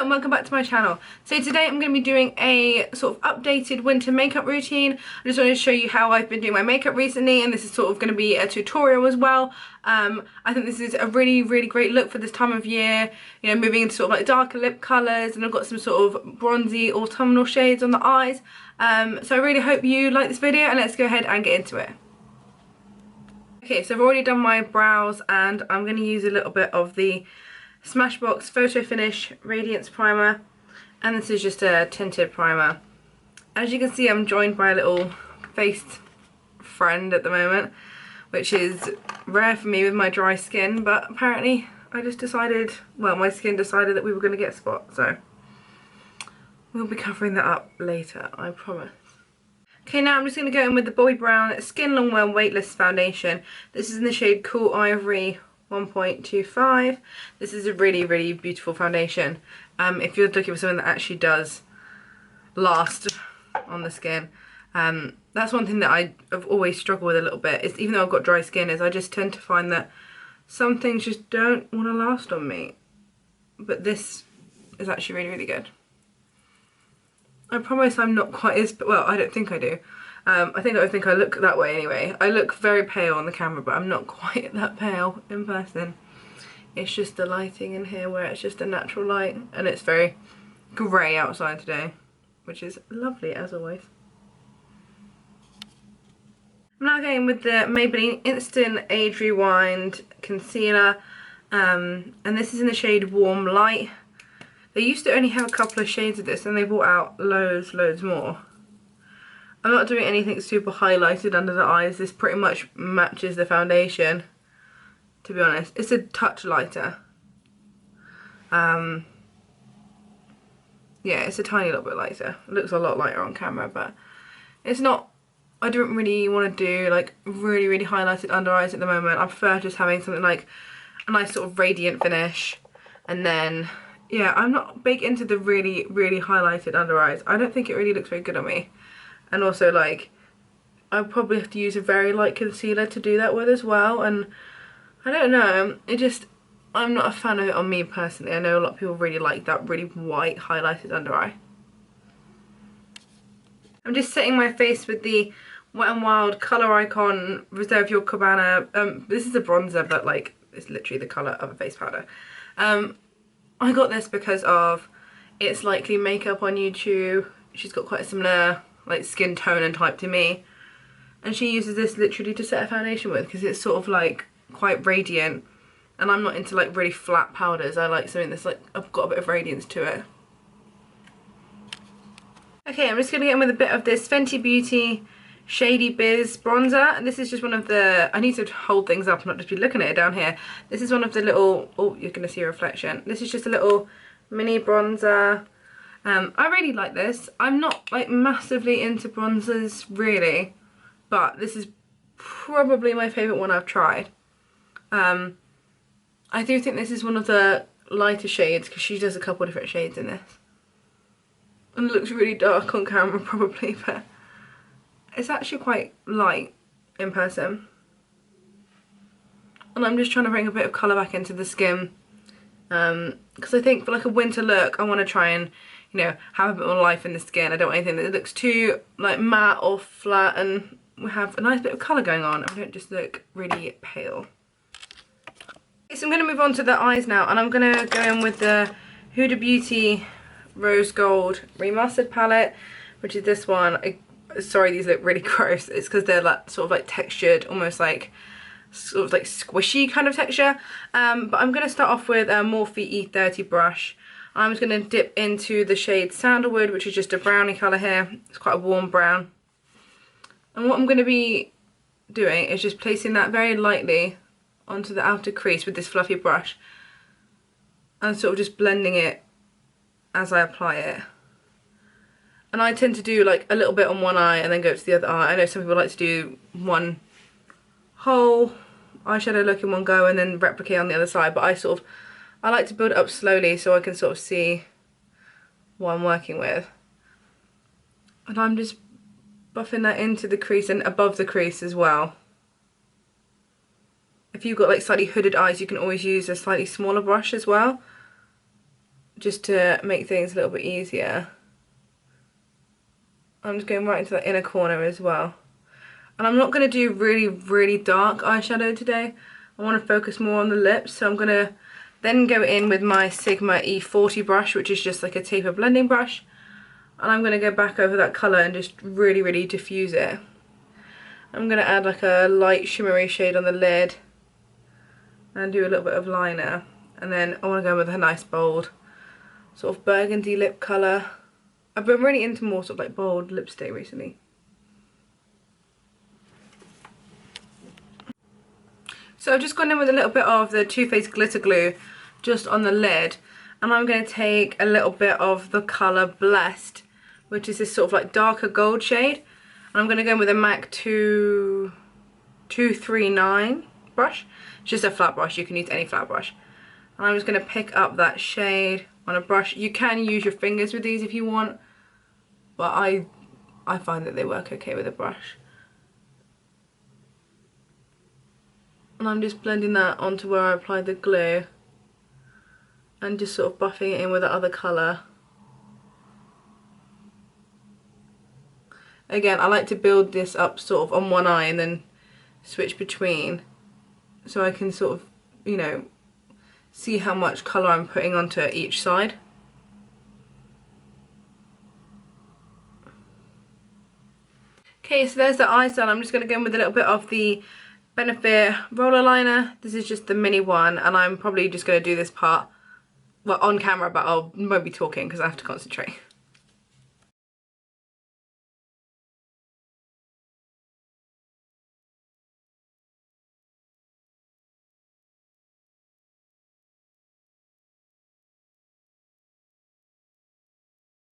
and welcome back to my channel. So today I'm going to be doing a sort of updated winter makeup routine. I just wanted to show you how I've been doing my makeup recently, and this is sort of going to be a tutorial as well. I think this is a really great look for this time of year, you know, moving into sort of like darker lip colours, and I've got some sort of bronzy autumnal shades on the eyes. So I really hope you like this video, and let's go ahead and get into it. Okay, so I've already done my brows, and I'm going to use a little bit of the Smashbox Photo Finish Radiance Primer, and this is just a tinted primer. As you can see, I'm joined by a little face friend at the moment, which is rare for me with my dry skin, but apparently I just decided, well, my skin decided that we were going to get spots, so we'll be covering that up later, I promise. Okay, now I'm just going to go in with the Bobbi Brown Skin Longwear Weightless Foundation. This is in the shade Cool Ivory 1.25. This is a really beautiful foundation. If you're looking for something that actually does last on the skin, that's one thing that I've always struggled with a little bit, is even though I've got dry skin, is I just tend to find that some things just don't want to last on me. But this is actually really good. I promise I'm not quite as, well, I don't think I do. I think I look that way anyway. I look very pale on the camera, but I'm not quite that pale in person. It's just the lighting in here where it's just a natural light, and it's very grey outside today, which is lovely as always. I'm now going with the Maybelline Instant Age Rewind Concealer, and this is in the shade Warm Light. They used to only have a couple of shades of this, and they brought out loads more. I'm not doing anything super highlighted under the eyes. This pretty much matches the foundation, to be honest. It's a touch lighter. Yeah, it's a tiny little bit lighter. It looks a lot lighter on camera, but it's not, I don't really want to do like really highlighted under eyes at the moment. I prefer just having something like a nice sort of radiant finish, and then yeah, I'm not big into the really highlighted under eyes. I don't think it really looks very good on me. And also, like, I'll probably have to use a very light concealer to do that with as well. And I don't know, I'm not a fan of it on me personally. I know a lot of people really like that really white highlighted under eye. I'm just setting my face with the Wet n Wild Colour Icon Reserve Your Cabana. This is a bronzer, but like, it's literally the colour of a face powder. I got this because of It's Likely Makeup on YouTube. She's got quite a similar like skin tone and type to me, and she uses this literally to set a foundation with, because it's sort of like quite radiant, and I'm not into like really flat powders. I like something that's like, I've got a bit of radiance to it. Okay, I'm just going to get in with a bit of this Fenty Beauty Shady Biz bronzer, and this is just one of the, I need to hold things up and not just be looking at it down here. This is one of the little, oh, you're going to see a reflection. This is just a little mini bronzer. I really like this. I'm not like massively into bronzers really, but this is probably my favourite one I've tried. I do think this is one of the lighter shades, because she does a couple different shades in this. And it looks really dark on camera probably, but it's actually quite light in person. And I'm just trying to bring a bit of colour back into the skin, because I think for like a winter look I want to try and, you know, have a bit more life in the skin. I don't want anything that looks too like matte or flat, and we have a nice bit of colour going on, and we don't just look really pale. Okay, so I'm going to move on to the eyes now, and I'm going to go in with the Huda Beauty Rose Gold Remastered palette, which is this one. Sorry, these look really gross. It's because they're like sort of like textured, almost like sort of like squishy kind of texture. But I'm going to start off with a Morphe E30 brush. I'm just going to dip into the shade Sandalwood, which is just a brownie colour here. It's quite a warm brown. And what I'm going to be doing is just placing that very lightly onto the outer crease with this fluffy brush, and sort of just blending it as I apply it. And I tend to do like a little bit on one eye and then go to the other eye. I know some people like to do one whole eyeshadow look in one go and then replicate on the other side, but I like to build it up slowly so I can sort of see what I'm working with. And I'm just buffing that into the crease and above the crease as well. If you've got like slightly hooded eyes, you can always use a slightly smaller brush as well, just to make things a little bit easier. I'm just going right into that inner corner as well. And I'm not going to do really, really dark eyeshadow today. I want to focus more on the lips, so I'm going to then go in with my Sigma E40 brush, which is just like a taper blending brush. And I'm going to go back over that colour and just really, really diffuse it. I'm going to add like a light shimmery shade on the lid and do a little bit of liner. And then I want to go with a nice bold sort of burgundy lip colour. I've been really into more sort of like bold lipstick recently. So I've just gone in with a little bit of the Too Faced glitter glue just on the lid. And I'm going to take a little bit of the colour Blessed, which is this sort of like darker gold shade. And I'm going to go in with a MAC 239 brush. It's just a flat brush, you can use any flat brush. And I'm just going to pick up that shade on a brush. You can use your fingers with these if you want, but I find that they work okay with a brush. And I'm just blending that onto where I applied the glue and just sort of buffing it in with the other colour. Again, I like to build this up sort of on one eye and then switch between, so I can sort of, you know, see how much colour I'm putting onto each side. Okay, so there's the eyes done. I'm just going to go in with a little bit of the Benefit roller liner. This is just the mini one, and I'm probably just going to do this part, well, on camera, but I won't be talking because I have to concentrate.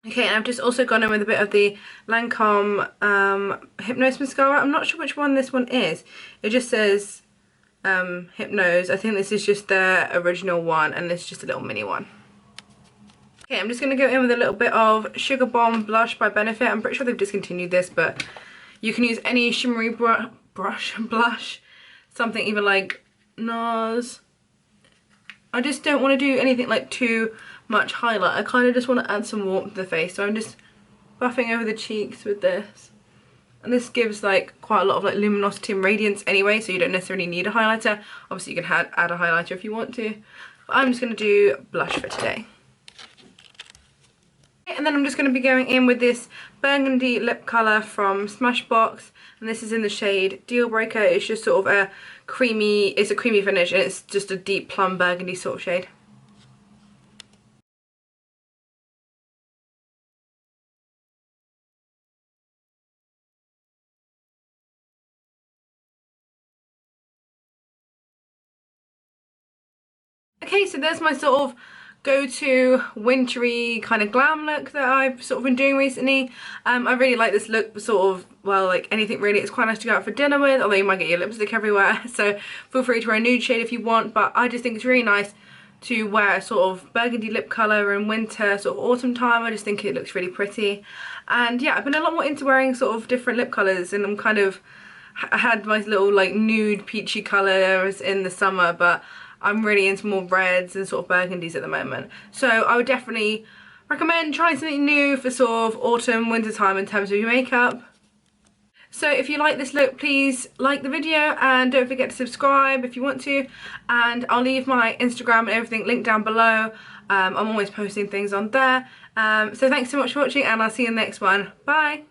Okay, and I've just also gone in with a bit of the Lancome Hypnose mascara. I'm not sure which one this one is. It just says Hypnose. I think this is just the original one, and this is just a little mini one. Okay, I'm just going to go in with a little bit of Sugarbomb blush by Benefit. I'm pretty sure they've discontinued this, but you can use any shimmery blush, something even like NARS. I just don't want to do anything like too much highlight. I kind of just want to add some warmth to the face, so I'm just buffing over the cheeks with this. And this gives like quite a lot of like luminosity and radiance anyway, so you don't necessarily need a highlighter. Obviously you can add a highlighter if you want to, but I'm just going to do blush for today. And then I'm just going to be going in with this burgundy lip colour from Smashbox, and this is in the shade Deal Breaker. It's just sort of a creamy finish, and it's just a deep plum burgundy sort of shade. Okay, so there's my sort of go-to wintry kind of glam look that I've sort of been doing recently. I really like this look, sort of, well, like anything really. It's quite nice to go out for dinner with, although you might get your lipstick everywhere, so feel free to wear a nude shade if you want, but I just think it's really nice to wear a sort of burgundy lip colour in winter, sort of autumn time. I just think it looks really pretty. And yeah, I've been a lot more into wearing sort of different lip colours, and I'm kind of, I had my little like nude peachy colours in the summer, but I'm really into more reds and sort of burgundies at the moment. So I would definitely recommend trying something new for sort of autumn, winter time in terms of your makeup. So if you like this look, please like the video and don't forget to subscribe if you want to. And I'll leave my Instagram and everything linked down below. I'm always posting things on there. So thanks so much for watching, and I'll see you in the next one. Bye!